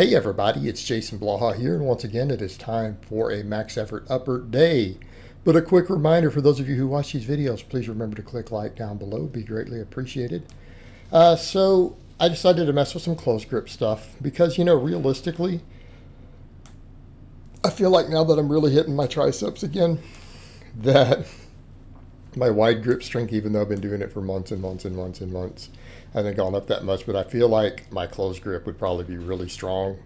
Hey everybody, it's Jason Blaha here, and once again it is time for a max effort upper day. But a quick reminder for those of you who watch these videos, please remember to click like down below, it'd be greatly appreciated. So I decided to mess with some close grip stuff because, realistically, I feel like now that I'm really hitting my triceps again, that my wide grip strength, even though I've been doing it for months and months and months and months, I haven't gone up that much, but I feel like my close grip would probably be really strong.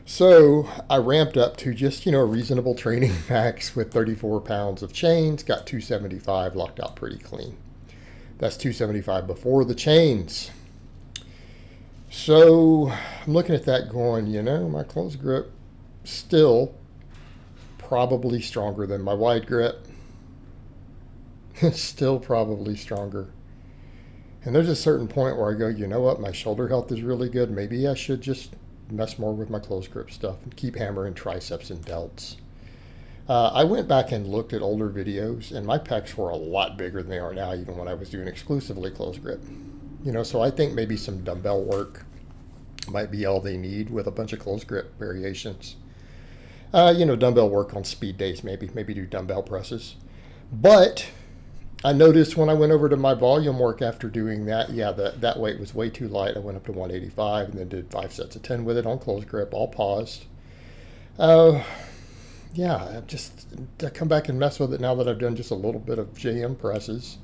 So I ramped up to just, a reasonable training max with 34 pounds of chains, got 275 locked out pretty clean. That's 275 before the chains. So I'm looking at that going, my close grip still probably stronger than my wide grip. Still probably stronger. And there's a certain point where I go, you know what, my shoulder health is really good. Maybe I should just mess more with my close grip stuff and keep hammering triceps and delts. I went back and looked at older videos, and my pecs were a lot bigger than they are now, even when I was doing exclusively close grip. So I think maybe some dumbbell work might be all they need with a bunch of close grip variations. Dumbbell work on speed days, maybe do dumbbell presses. But I noticed when I went over to my volume work after doing that, that weight was way too light. I went up to 185 and then did 5 sets of 10 with it on close grip, all paused. I come back and mess with it now that I've done just a little bit of JM presses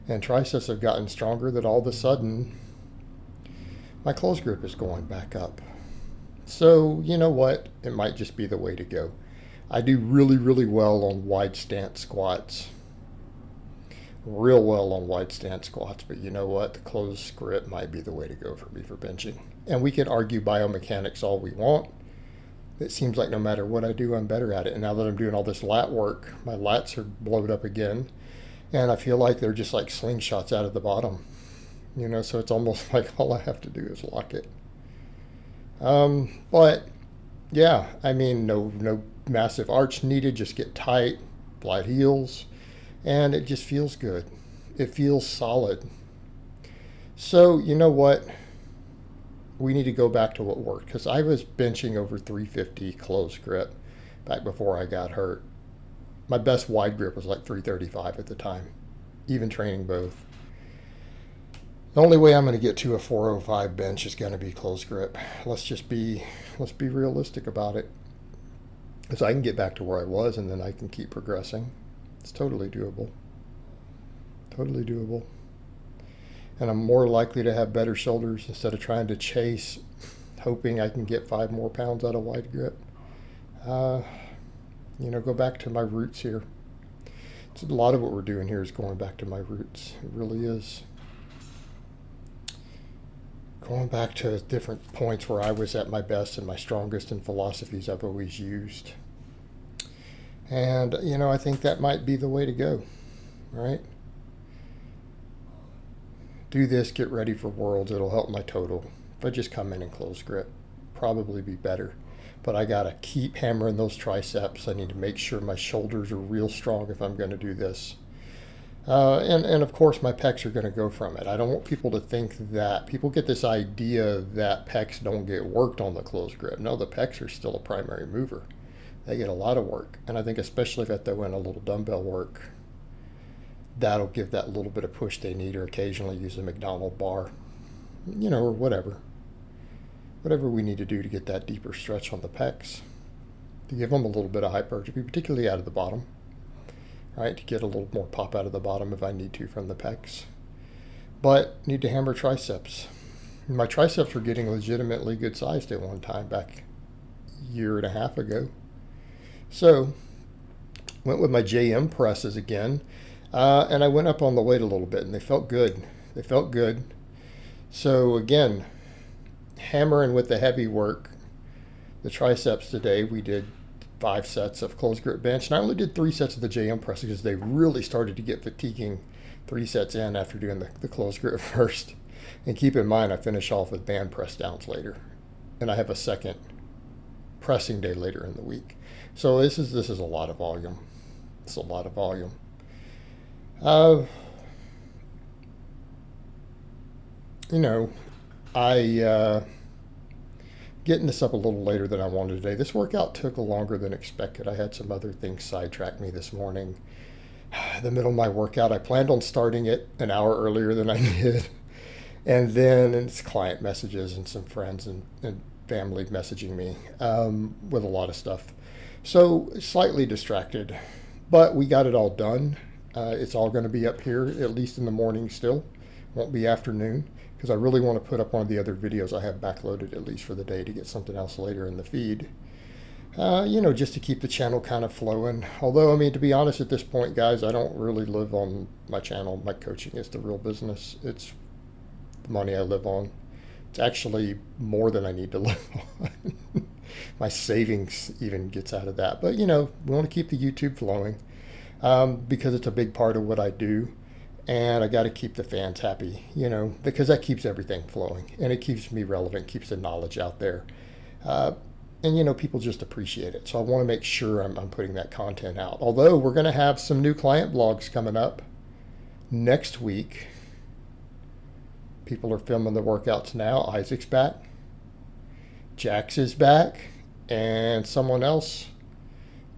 and triceps have gotten stronger, that all of a sudden my close grip is going back up. So you know what? It might just be the way to go. I do really, really well on wide stance squats. Real well on wide stance squats, but you know what? The close grip might be the way to go for me for benching. And we can argue biomechanics all we want. It seems like no matter what I do, I'm better at it. And now that I'm doing all this lat work, my lats are blowed up again. And I feel like they're just like slingshots out of the bottom. So it's almost like all I have to do is lock it. But yeah, no massive arch needed, just get tight, flat heels. And it just feels good. It feels solid. So, you know what? We need to go back to what worked. Because I was benching over 350 close grip back before I got hurt. My best wide grip was like 335 at the time, even training both. The only way I'm going to get to a 405 bench is going to be close grip. Let's be realistic about it. Because I can get back to where I was and then I can keep progressing. It's totally doable. Totally doable. And I'm more likely to have better shoulders instead of trying to chase, hoping I can get 5 more pounds out of wide grip. Go back to my roots here. It's a lot of what we're doing here is going back to my roots. It really is. Going back to different points where I was at my best and my strongest in philosophies I've always used. And, I think that might be the way to go, right? Do this, get ready for Worlds. It'll help my total. If I just come in and close grip, probably be better. But I got to keep hammering those triceps. I need to make sure my shoulders are real strong if I'm going to do this. And of course, my pecs are going to go from it. I don't want people to think that people get this idea that pecs don't get worked on the close grip. No, the pecs are still a primary mover. They get a lot of work. And I think especially if I throw in a little dumbbell work, that'll give that little bit of push they need, or occasionally use a McDonald bar, or whatever. Whatever we need to do to get that deeper stretch on the pecs, to give them a little bit of hypertrophy, particularly out of the bottom, right? To get a little more pop out of the bottom if I need to from the pecs. But need to hammer triceps. My triceps were getting legitimately good sized at one time back a year and a half ago. So, went with my JM presses again, and I went up on the weight a little bit, and they felt good. So again, hammering with the heavy work, the triceps today, we did 5 sets of close grip bench, and I only did 3 sets of the JM press because they really started to get fatiguing 3 sets in after doing the close grip first. And keep in mind, I finish off with band press downs later, and I have a second pressing day later in the week. So this is a lot of volume. It's a lot of volume. I getting this up a little later than I wanted today. This workout took longer than expected. I had some other things sidetrack me this morning. The middle of my workout, I planned on starting it an hour earlier than I did. And then it's client messages and some friends and family messaging me with a lot of stuff. So slightly distracted, but we got it all done. It's all going to be up here, at least in the morning still. Won't be afternoon, because I really want to put up one of the other videos I have backloaded at least for the day to get something else later in the feed. Just to keep the channel kind of flowing. Although, I mean, to be honest at this point, guys, I don't really live on my channel. My coaching is the real business. It's the money I live on. It's actually more than I need to live on. My savings even gets out of that. But, we want to keep the YouTube flowing because it's a big part of what I do. And I got to keep the fans happy, because that keeps everything flowing. And it keeps me relevant, keeps the knowledge out there. And people just appreciate it. So I want to make sure I'm putting that content out. Although we're going to have some new client blogs coming up next week. People are filming the workouts now. Isaac's back. Jax is back. And someone else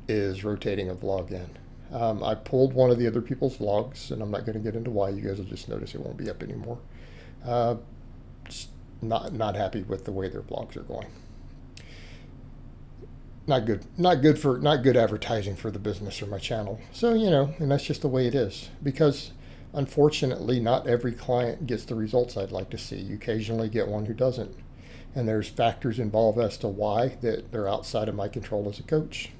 is rotating a vlog in. I pulled one of the other people's vlogs, and I'm not going to get into why. You guys will just notice it won't be up anymore. Just not happy with the way their vlogs are going. Not good advertising for the business or my channel. So, and that's just the way it is. Because unfortunately, not every client gets the results I'd like to see. You occasionally get one who doesn't. And there's factors involved as to why that they're outside of my control as a coach.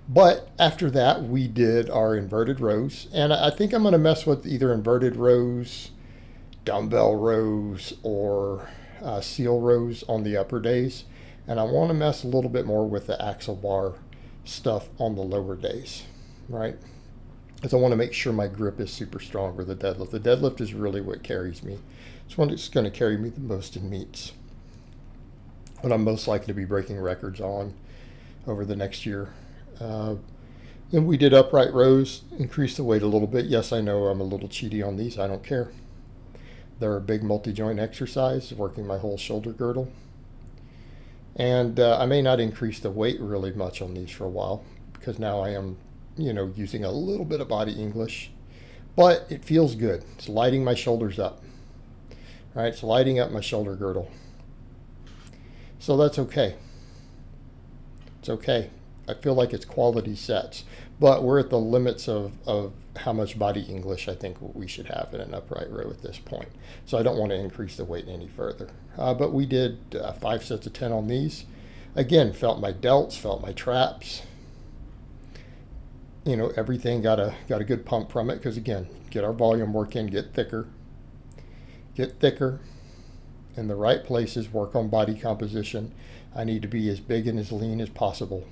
But after that, we did our inverted rows. And I think I'm going to mess with either inverted rows, dumbbell rows, or seal rows on the upper days. And I want to mess a little bit more with the axle bar stuff on the lower days, right? Because I want to make sure my grip is super strong for the deadlift. The deadlift is really what carries me. It's one that's going to carry me the most in meets. What I'm most likely to be breaking records on over the next year. Then we did upright rows, increased the weight a little bit. Yes, I know I'm a little cheaty on these. I don't care. They're a big multi-joint exercise, working my whole shoulder girdle. And I may not increase the weight really much on these for a while because now I am, using a little bit of body English. But it feels good. It's lighting my shoulders up. Right? It's lighting up my shoulder girdle. So that's okay. It's okay. I feel like it's quality sets. But we're at the limits of how much body English I think we should have in an upright row at this point. So I don't want to increase the weight any further. But we did 5 sets of 10 on these. Again, felt my delts, felt my traps. Everything got a good pump from it because, again, get our volume work in, get thicker in the right places, work on body composition. I need to be as big and as lean as possible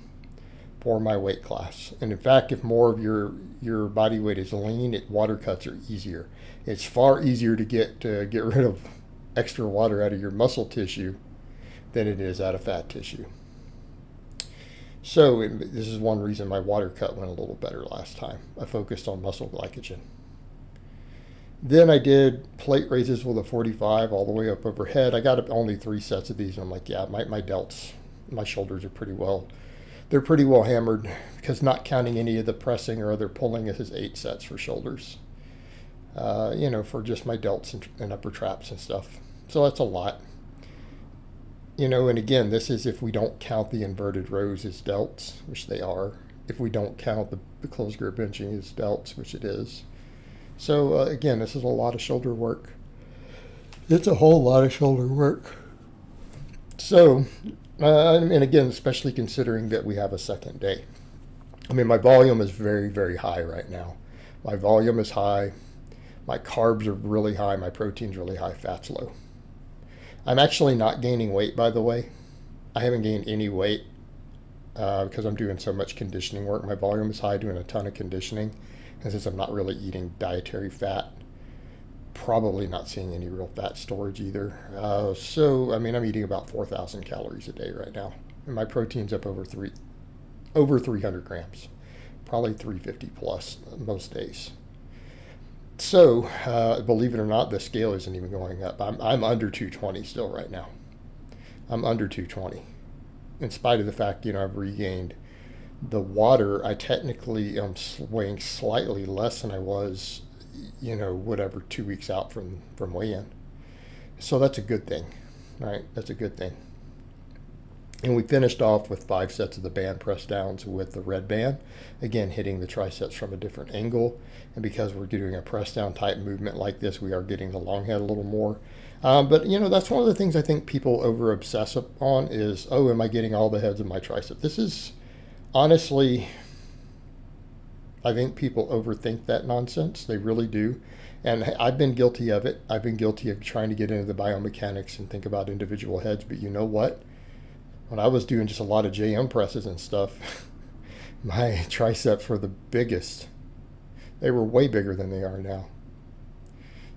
for my weight class. And in fact, if more of your body weight is lean, water cuts are easier. It's far easier to get rid of extra water out of your muscle tissue than it is out of fat tissue. So this is one reason my water cut went a little better last time. I focused on muscle glycogen. Then I did plate raises with a 45 all the way up overhead. I got only 3 sets of these, and I'm like, yeah, my delts, my shoulders are pretty well hammered because not counting any of the pressing or other pulling, it is 8 sets for shoulders, for just my delts and upper traps and stuff. So that's a lot. And again, this is if we don't count the inverted rows as delts, which they are. If we don't count the closed grip benching as delts, which it is. So again, this is a lot of shoulder work. It's a whole lot of shoulder work. So, and again, especially considering that we have a second day. I mean, my volume is very, very high right now. My volume is high. My carbs are really high. My protein's really high. Fat's low. I'm actually not gaining weight, by the way. I haven't gained any weight because I'm doing so much conditioning work. My volume is high, doing a ton of conditioning. And since I'm not really eating dietary fat, probably not seeing any real fat storage either. So, I mean, I'm eating about 4,000 calories a day right now. And my protein's up over 300 grams, probably 350 plus most days. So, believe it or not, the scale isn't even going up. I'm under 220 still right now. I'm under 220. in spite of the fact, I've regained the water, I technically am weighing slightly less than I was, whatever, 2 weeks out from weigh-in. So that's a good thing, right? That's a good thing. And we finished off with 5 sets of the band press downs with the red band, again hitting the triceps from a different angle. And because we're doing a press down type movement like this, we are getting the long head a little more. But that's one of the things I think people over obsess on is, oh, am I getting all the heads of my tricep? This is honestly, I think people overthink that nonsense. They really do. And I've been guilty of it. I've been guilty of trying to get into the biomechanics and think about individual heads. But you know what? When I was doing just a lot of JM presses and stuff, my triceps were the biggest. They were way bigger than they are now.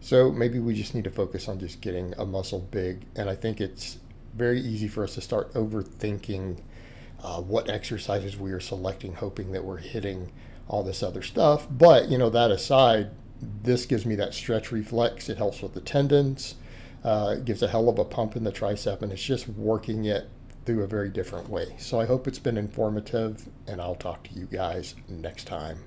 So maybe we just need to focus on just getting a muscle big. And I think it's very easy for us to start overthinking what exercises we are selecting, hoping that we're hitting all this other stuff. But, that aside, this gives me that stretch reflex. It helps with the tendons. It gives a hell of a pump in the tricep, and it's just working it through a very different way. So I hope it's been informative, and I'll talk to you guys next time.